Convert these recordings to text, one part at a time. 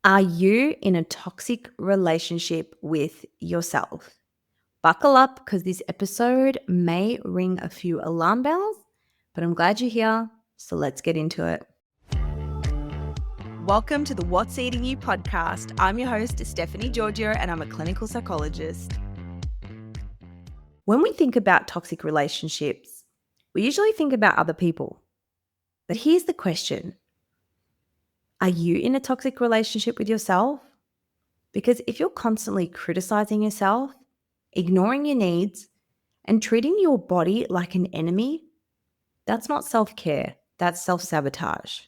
Are you in a toxic relationship with yourself? Buckle up because this episode may ring a few alarm bells, but I'm glad you're here. So let's get into it. Welcome to the What's Eating You podcast. I'm your host, Stephanie Giorgio, and I'm a clinical psychologist. When we think about toxic relationships, we usually think about other people. But here's the question. Are you in a toxic relationship with yourself? Because if you're constantly criticizing yourself, ignoring your needs, and treating your body like an enemy, that's not self-care, that's self-sabotage.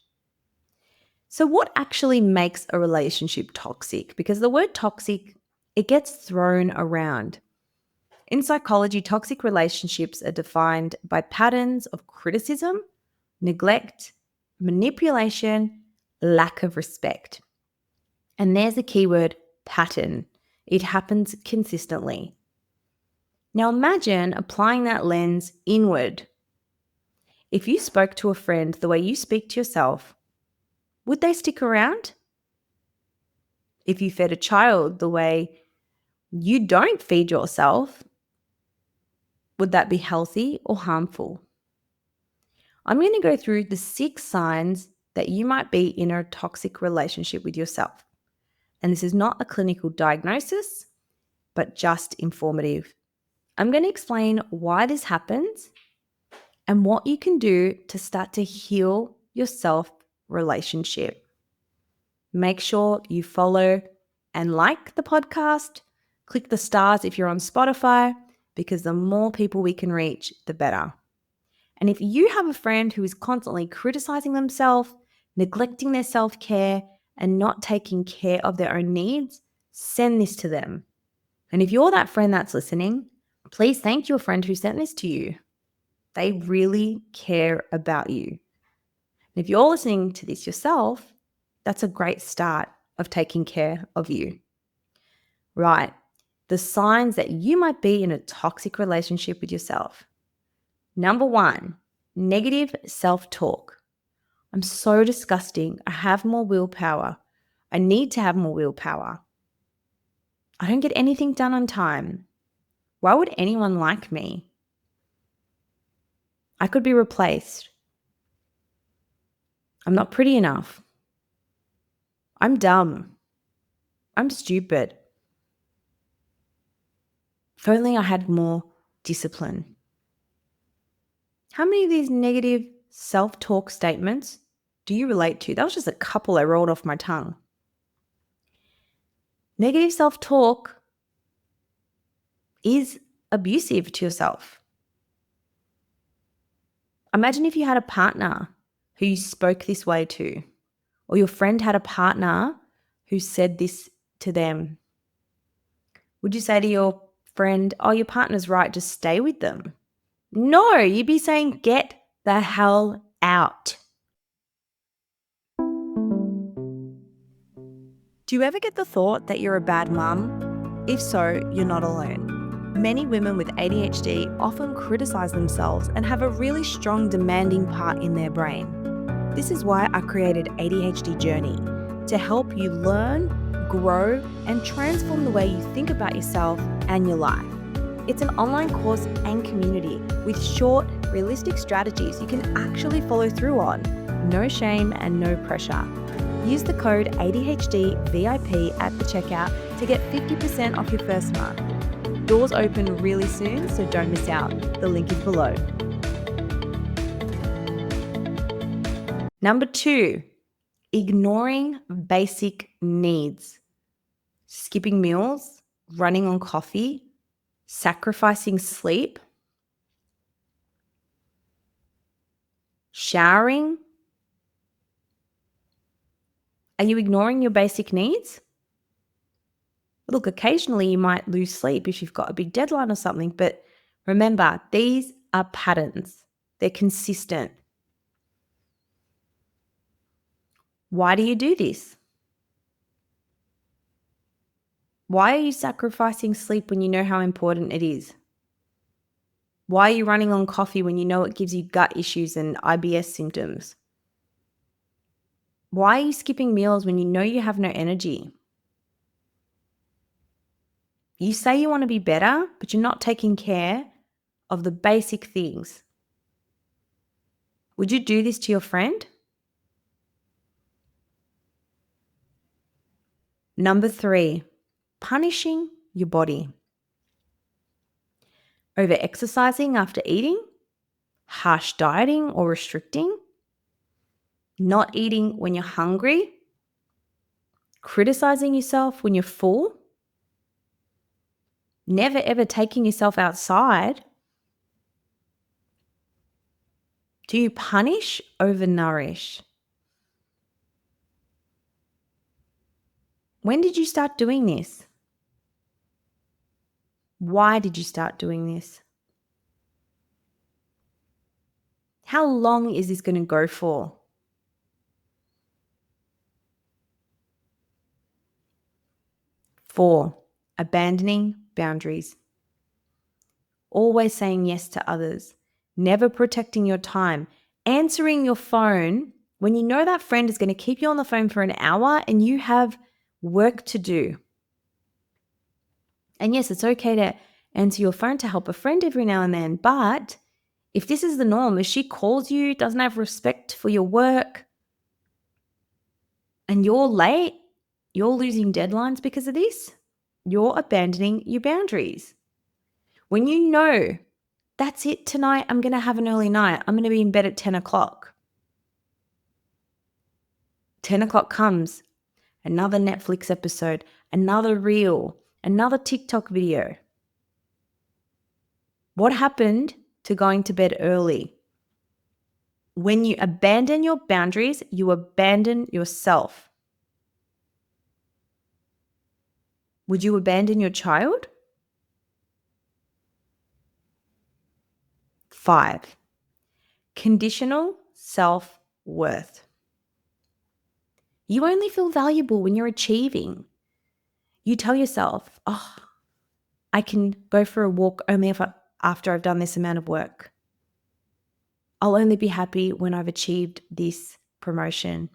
So what actually makes a relationship toxic? Because the word toxic, it gets thrown around. In psychology, toxic relationships are defined by patterns of criticism, neglect, manipulation, lack of respect. And there's the keyword pattern. It happens consistently. Now imagine applying that lens inward. If you spoke to a friend the way you speak to yourself, would they stick around? If you fed a child the way you don't feed yourself, would that be healthy or harmful? I'm going to go through the 6 signs that you might be in a toxic relationship with yourself. And this is not a clinical diagnosis, but just informative. I'm going to explain why this happens and what you can do to start to heal your self relationship. Make sure you follow and like the podcast. Click the stars if you're on Spotify, because the more people we can reach, the better. And if you have a friend who is constantly criticizing themselves, neglecting their self-care, and not taking care of their own needs, send this to them. And if you're that friend that's listening, please thank your friend who sent this to you. They really care about you. And if you're listening to this yourself, that's a great start of taking care of you. Right. The signs that you might be in a toxic relationship with yourself. Number 1, negative self-talk. I'm so disgusting. I have more willpower. I need to have more willpower. I don't get anything done on time. Why would anyone like me? I could be replaced. I'm not pretty enough. I'm dumb. I'm stupid. If only I had more discipline. How many of these negative self-talk statements do you relate to? That was just a couple I rolled off my tongue. Negative self-talk is abusive to yourself. Imagine if you had a partner who you spoke this way to, or your friend had a partner who said this to them. Would you say to your friend, oh, your partner's right, just stay with them? No, you'd be saying, get the hell out. Do you ever get the thought that you're a bad mum? If so, you're not alone. Many women with ADHD often criticize themselves and have a really strong demanding part in their brain. This is why I created ADHD Journey, to help you learn, grow, and transform the way you think about yourself and your life. It's an online course and community with short, realistic strategies you can actually follow through on. No shame and no pressure. Use the code ADHDVIP at the checkout to get 50% off your first month. Doors open really soon, so don't miss out. The link is below. Number 2, ignoring basic needs. Skipping meals, running on coffee, sacrificing sleep, showering. Are you ignoring your basic needs? Look, occasionally you might lose sleep if you've got a big deadline or something, but remember, these are patterns. They're consistent. Why do you do this? Why are you sacrificing sleep when you know how important it is? Why are you running on coffee when you know it gives you gut issues and IBS symptoms? Why are you skipping meals when you know you have no energy? You say you want to be better, but you're not taking care of the basic things. Would you do this to your friend? Number 3, punishing your body. Over exercising after eating, harsh dieting or restricting, not eating when you're hungry, criticizing yourself when you're full, never ever taking yourself outside. Do you punish over nourish? When did you start doing this? Why did you start doing this? How long is this going to go for? Four, abandoning boundaries. Always saying yes to others, never protecting your time, answering your phone when you know that friend is going to keep you on the phone for an hour and you have work to do. And yes, it's okay to answer your phone to help a friend every now and then, but if this is the norm, if she calls you, doesn't have respect for your work, and you're late, you're losing deadlines because of this, you're abandoning your boundaries. When you know, that's it tonight, I'm going to have an early night, I'm going to be in bed at 10 o'clock. 10 o'clock comes, another Netflix episode, another reel, another TikTok video. What happened to going to bed early? When you abandon your boundaries, you abandon yourself. Would you abandon your child? 5, conditional self-worth. You only feel valuable when you're achieving. You tell yourself, oh, I can go for a walk only after I've done this amount of work. I'll only be happy when I've achieved this promotion.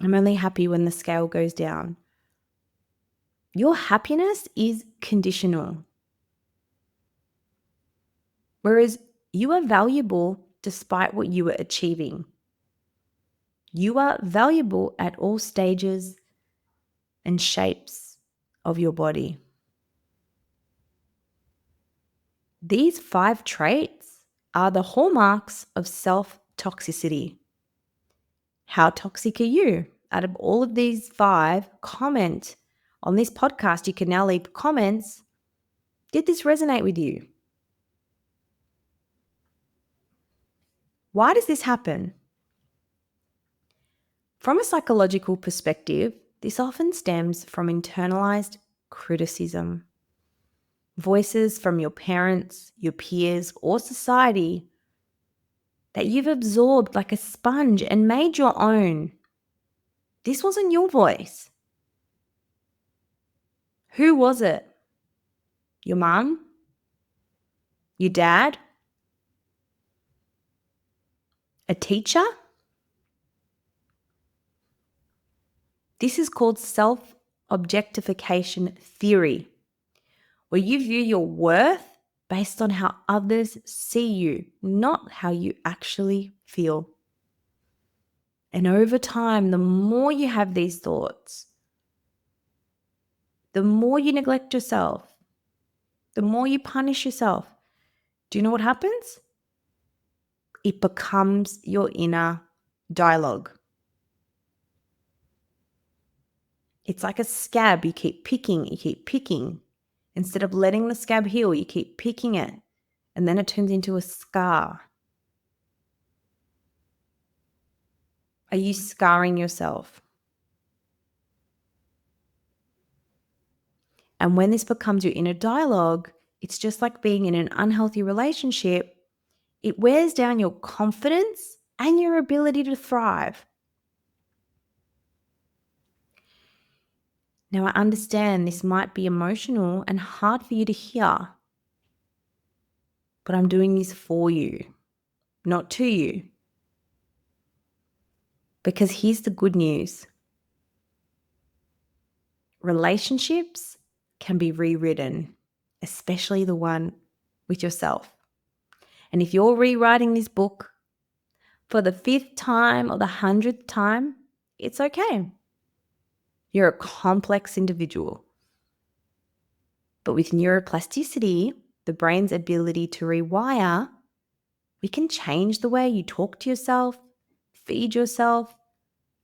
I'm only happy when the scale goes down. Your happiness is conditional. Whereas you are valuable despite what you are achieving. You are valuable at all stages and shapes of your body. These 5 traits are the hallmarks of self-toxicity. How toxic are you? Out of all of these 5, comment on this podcast. You can now leave comments. Did this resonate with you? Why does this happen? From a psychological perspective, this often stems from internalized criticism. Voices from your parents, your peers, or society that you've absorbed like a sponge and made your own. This wasn't your voice. Who was it? Your mum? Your dad? A teacher? This is called self-objectification theory, where you view your worth based on how others see you, not how you actually feel. And over time, the more you have these thoughts, the more you neglect yourself, the more you punish yourself. Do you know what happens? It becomes your inner dialogue. It's like a scab. You keep picking. Instead of letting the scab heal, you keep picking it, and then it turns into a scar. Are you scarring yourself? And when this becomes your inner dialogue, it's just like being in an unhealthy relationship. It wears down your confidence and your ability to thrive. Now, I understand this might be emotional and hard for you to hear, but I'm doing this for you, not to you. Because here's the good news. Relationships can be rewritten, especially the one with yourself. And if you're rewriting this book for the 5th time or the 100th time, it's okay. You're a complex individual. But with neuroplasticity, the brain's ability to rewire, we can change the way you talk to yourself, feed yourself,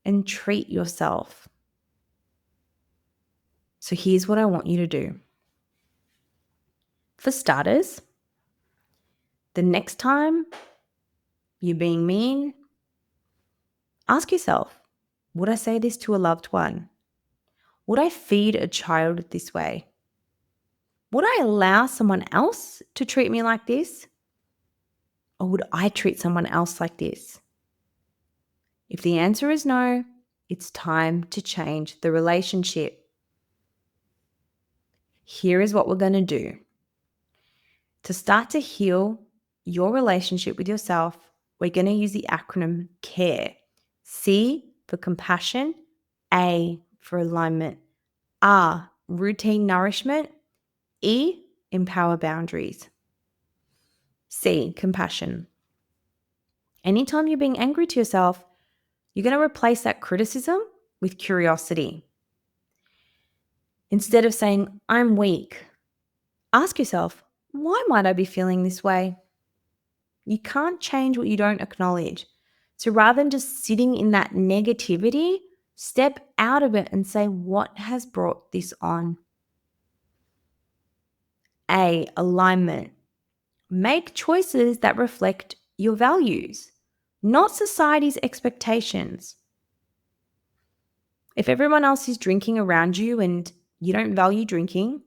and treat yourself. So here's what I want you to do. For starters, the next time you're being mean, ask yourself, would I say this to a loved one? Would I feed a child this way? Would I allow someone else to treat me like this? Or would I treat someone else like this? If the answer is no, it's time to change the relationship. Here is what we're going to do. To start to heal your relationship with yourself, we're going to use the acronym CARE. C for compassion, A for alignment, R, routine nourishment, E, empower boundaries. C, compassion. Anytime you're being angry to yourself, you're going to replace that criticism with curiosity. Instead of saying, I'm weak, ask yourself, why might I be feeling this way? You can't change what you don't acknowledge. So rather than just sitting in that negativity, step out of it and say, what has brought this on? A, alignment. Make choices that reflect your values, not society's expectations. If everyone else is drinking around you and you don't value drinking,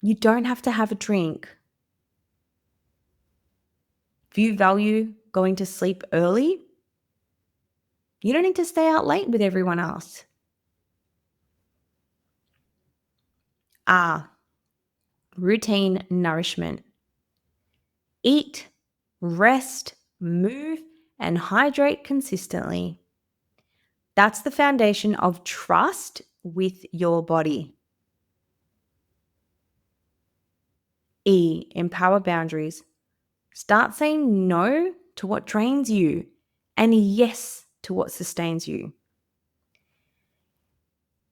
you don't have to have a drink. If you value going to sleep early, you don't need to stay out late with everyone else. R, routine nourishment. Eat, rest, move, and hydrate consistently. That's the foundation of trust with your body. E, empower boundaries. Start saying no to what drains you and yes to what sustains you.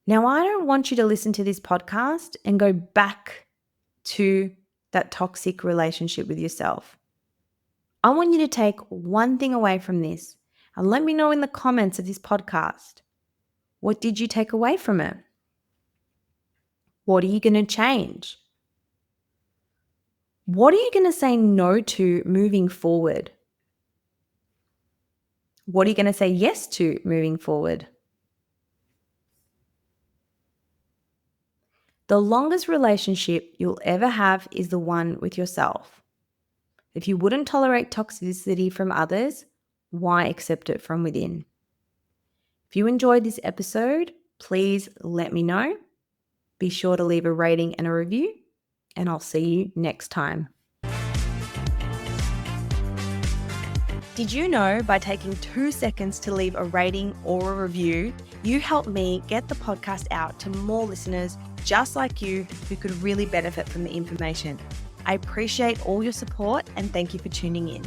Now, I don't want you to listen to this podcast and go back to that toxic relationship with yourself. I want you to take one thing away from this and let me know in the comments of this podcast. What did you take away from it? What are you going to change? What are you going to say no to moving forward? What are you going to say yes to moving forward? The longest relationship you'll ever have is the one with yourself. If you wouldn't tolerate toxicity from others, why accept it from within? If you enjoyed this episode, please let me know. Be sure to leave a rating and a review, and I'll see you next time. Did you know by taking 2 seconds to leave a rating or a review, you help me get the podcast out to more listeners just like you who could really benefit from the information? I appreciate all your support and thank you for tuning in.